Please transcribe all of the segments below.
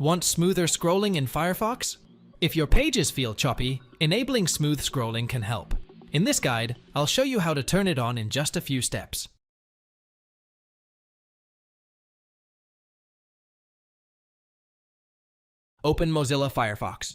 Want smoother scrolling in Firefox? If your pages feel choppy, enabling smooth scrolling can help. In this guide, I'll show you how to turn it on in just a few steps. Open Mozilla Firefox.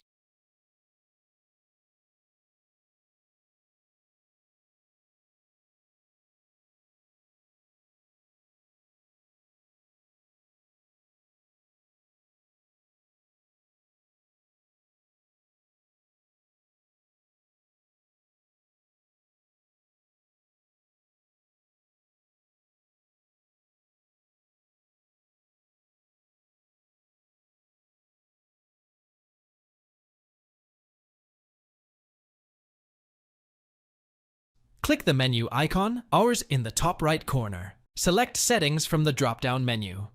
Click the menu icon, ours in the top right corner. Select Settings from the drop-down menu.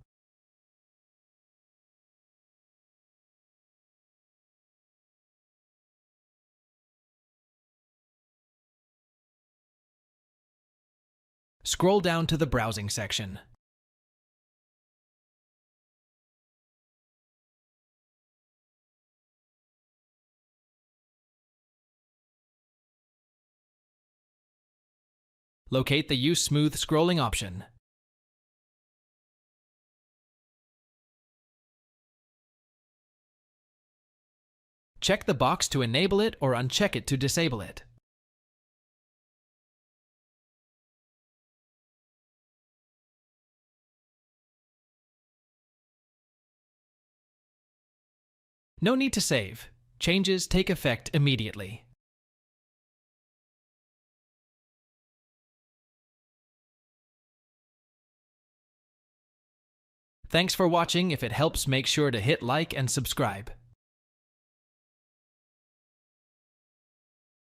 Scroll down to the Browsing section. Locate the Use Smooth Scrolling option. Check the box to enable it or uncheck it to disable it. No need to save. Changes take effect immediately. Thanks for watching. If it helps, make sure to hit like and subscribe.